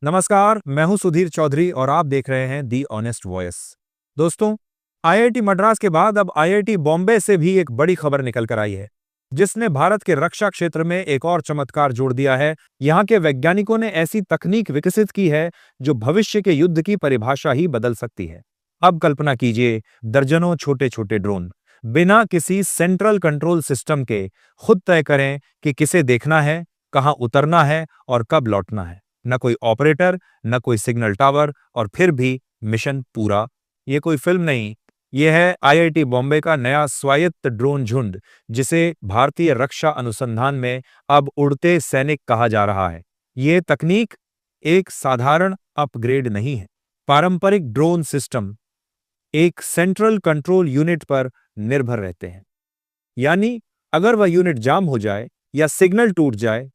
नमस्कार, मैं हूं सुधीर चौधरी और आप देख रहे हैं दी ऑनेस्ट वॉइस। दोस्तों, आईआईटी मद्रास के बाद अब आईआईटी बॉम्बे से भी एक बड़ी खबर निकल कर आई है, जिसने भारत के रक्षा क्षेत्र में एक और चमत्कार जोड़ दिया है। यहां के वैज्ञानिकों ने ऐसी तकनीक विकसित की है जो भविष्य के युद्ध की परिभाषा ही बदल सकती है। अब कल्पना कीजिए, दर्जनों छोटे छोटे ड्रोन बिना किसी सेंट्रल कंट्रोल सिस्टम के खुद तय करें कि किसे देखना है, कहां उतरना है और कब लौटना है। न कोई ऑपरेटर, न कोई सिग्नल टावर, और फिर भी मिशन पूरा। ये कोई फिल्म नहीं, ये है आईआईटी बॉम्बे का नया स्वायत्त ड्रोन झुंड, जिसे भारतीय रक्षा अनुसंधान में अब उड़ते सैनिक कहा जा रहा है। ये तकनीक एक साधारण अपग्रेड नहीं है। पारंपरिक ड्रोन सिस्टम एक सेंट्रल कंट्रोल यूनिट पर निर्भर रहते हैं, यानी अगर वह यूनिट जाम हो जाए या सिग्नल टूट जाए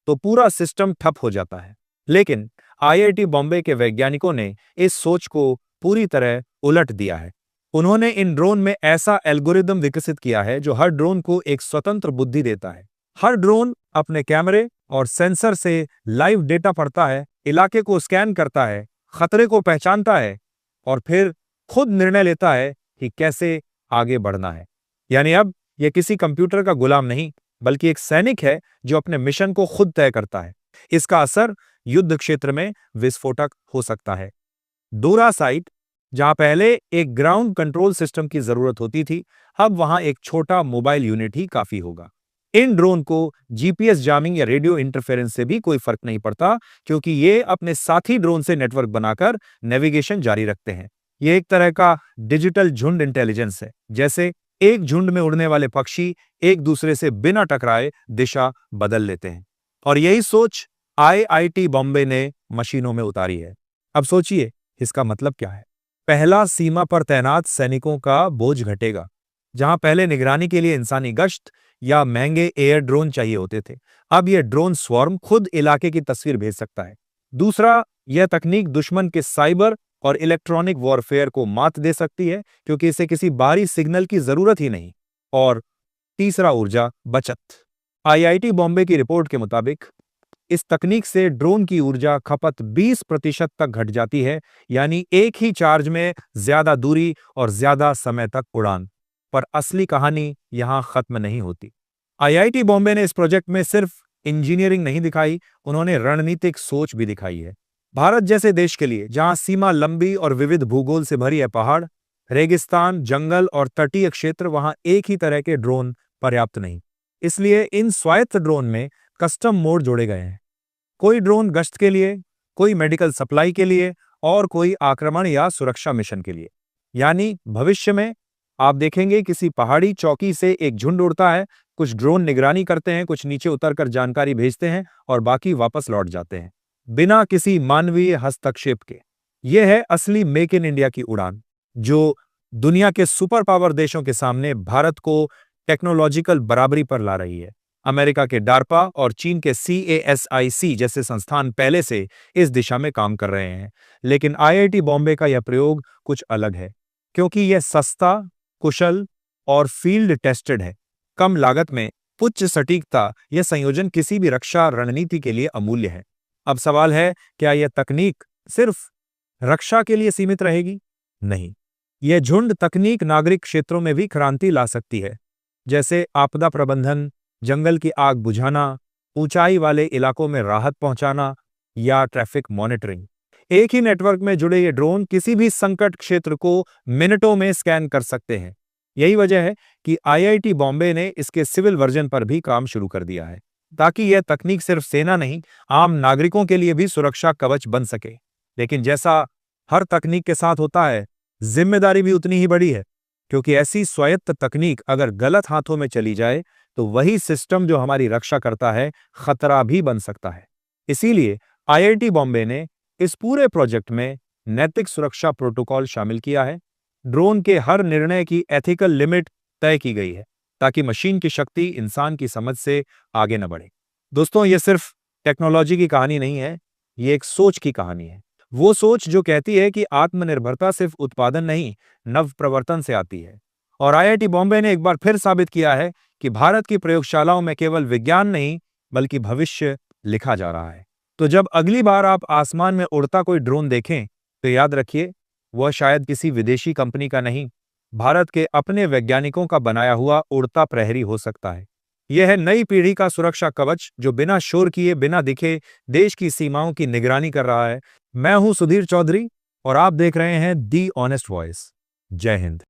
तो पूरा सिस्टम ठप हो जाता है। लेकिन आईआईटी बॉम्बे के वैज्ञानिकों ने इस सोच को पूरी तरह उलट दिया है। उन्होंने इन ड्रोन में ऐसा एल्गोरिदम विकसित किया है जो हर ड्रोन को एक स्वतंत्र बुद्धि देता है। हर ड्रोन अपने कैमरे और सेंसर से लाइव डेटा पढ़ता है, इलाके को स्कैन करता है, खतरे को पहचानता है और फिर खुद निर्णय लेता है कि कैसे आगे बढ़ना है। यानी अब यह किसी कंप्यूटर का गुलाम नहीं, बल्कि एक सैनिक है जो अपने मिशन को खुद तय करता है। इसका असर युद्ध क्षेत्र में विस्फोटक हो सकता है। दूरा साइट, जहां पहले एक ग्राउंड कंट्रोल सिस्टम की जरूरत होती थी, अब वहां एक छोटा मोबाइल यूनिट ही काफी होगा। इन ड्रोन को जीपीएस जामिंग या रेडियो इंटरफेरेंस से भी कोई फर्क नहीं पड़ता, क्योंकि ये अपने साथी ड्रोन से नेटवर्क बनाकर नेविगेशन जारी रखते हैं। यह एक तरह का डिजिटल झुंड इंटेलिजेंस है, जैसे एक झुंड में उड़ने वाले पक्षी एक दूसरे से बिना टकराए दिशा बदल लेते हैं। और यही सोच आईआईटी बॉम्बे ने मशीनों में उतारी है। अब सोचिए, इसका मतलब क्या है? पहला, सीमा पर तैनात सैनिकों का बोझ घटेगा। जहां पहले निगरानी के लिए इंसानी गश्त या महंगे एयर ड्रोन चाहिए होते थे, अब यह ड्रोन स्वॉर्म खुद इलाके की तस्वीर भेज सकता है। दूसरा, यह तकनीक दुश्मन के साइबर और इलेक्ट्रॉनिक वॉरफेयर को मात दे सकती है, क्योंकि इसे किसी बाहरी सिग्नल की जरूरत ही नहीं। और तीसरा, ऊर्जा बचत। आईआईटी बॉम्बे की रिपोर्ट के मुताबिक इस तकनीक से ड्रोन की ऊर्जा खपत 20% तक घट जाती है, यानी एक ही चार्ज में ज्यादा दूरी और ज्यादा समय तक उड़ान। पर असली कहानी यहां खत्म नहीं होती। आईआईटी बॉम्बे ने इस प्रोजेक्ट में सिर्फ इंजीनियरिंग नहीं दिखाई, उन्होंने रणनीतिक सोच भी दिखाई है। भारत जैसे देश के लिए, जहां सीमा लंबी और विविध भूगोल से भरी है, पहाड़, रेगिस्तान, जंगल और तटीय क्षेत्र, वहां एक ही तरह के ड्रोन पर्याप्त नहीं। इसलिए इन स्वायत्त ड्रोन में कस्टम मोड जोड़े गए हैं। कोई ड्रोन गश्त के लिए, कोई मेडिकल सप्लाई के लिए और कोई आक्रमण या सुरक्षा मिशन के लिए। यानी भविष्य में आप देखेंगे किसी पहाड़ी चौकी से एक झुंड उड़ता है, कुछ ड्रोन निगरानी करते हैं, कुछ नीचे उतरकर जानकारी भेजते हैं और बाकी वापस लौट जाते हैं, बिना किसी मानवीय हस्तक्षेप के। यह है असली मेक इन इंडिया की उड़ान, जो दुनिया के सुपर पावर देशों के सामने भारत को टेक्नोलॉजिकल बराबरी पर ला रही है। अमेरिका के डार्पा और चीन के CASIC जैसे संस्थान पहले से इस दिशा में काम कर रहे हैं, लेकिन आईआईटी बॉम्बे का यह प्रयोग कुछ अलग है, क्योंकि यह सस्ता, कुशल और फील्ड टेस्टेड है। कम लागत में उच्च सटीकता, यह संयोजन किसी भी रक्षा रणनीति के लिए अमूल्य है। अब सवाल है, क्या यह तकनीक सिर्फ रक्षा के लिए सीमित रहेगी? नहीं, यह झुंड तकनीक नागरिक क्षेत्रों में भी क्रांति ला सकती है, जैसे आपदा प्रबंधन, जंगल की आग बुझाना, ऊंचाई वाले इलाकों में राहत पहुंचाना या ट्रैफिक मॉनिटरिंग। एक ही नेटवर्क में जुड़े ये ड्रोन किसी भी संकट क्षेत्र को मिनटों में स्कैन कर सकते हैं। यही वजह है कि आईआईटी बॉम्बे ने इसके सिविल वर्जन पर भी काम शुरू कर दिया है, ताकि यह तकनीक सिर्फ सेना नहीं, आम नागरिकों के लिए भी सुरक्षा कवच बन सके। लेकिन जैसा हर तकनीक के साथ होता है, जिम्मेदारी भी उतनी ही बड़ी है, क्योंकि ऐसी स्वायत्त तकनीक अगर गलत हाथों में चली जाए तो वही सिस्टम जो हमारी रक्षा करता है खतरा भी बन सकता है। इसीलिए आईआईटी बॉम्बे ने इस पूरे प्रोजेक्ट में नैतिक सुरक्षा प्रोटोकॉल शामिल किया है। ड्रोन के हर निर्णय की एथिकल लिमिट तय की गई है, ताकि मशीन की शक्ति इंसान की समझ से आगे न बढ़े। दोस्तों, यह सिर्फ टेक्नोलॉजी की कहानी नहीं है, ये एक सोच की कहानी है। वो सोच जो कहती है कि आत्मनिर्भरता सिर्फ उत्पादन नहीं, नव प्रवर्तन से आती है। और आईआईटी बॉम्बे ने एक बार फिर साबित किया है कि भारत की प्रयोगशालाओं में केवल विज्ञान नहीं, बल्कि भविष्य लिखा जा रहा है। तो जब अगली बार आप आसमान में उड़ता कोई ड्रोन देखें तो याद रखिए, वह शायद किसी विदेशी कंपनी का नहीं, भारत के अपने वैज्ञानिकों का बनाया हुआ उड़ता प्रहरी हो सकता है। यह है नई पीढ़ी का सुरक्षा कवच जो बिना शोर किए, बिना दिखे देश की सीमाओं की निगरानी कर रहा है। मैं हूं सुधीर चौधरी और आप देख रहे हैं दी ऑनेस्ट वॉइस। जय हिंद।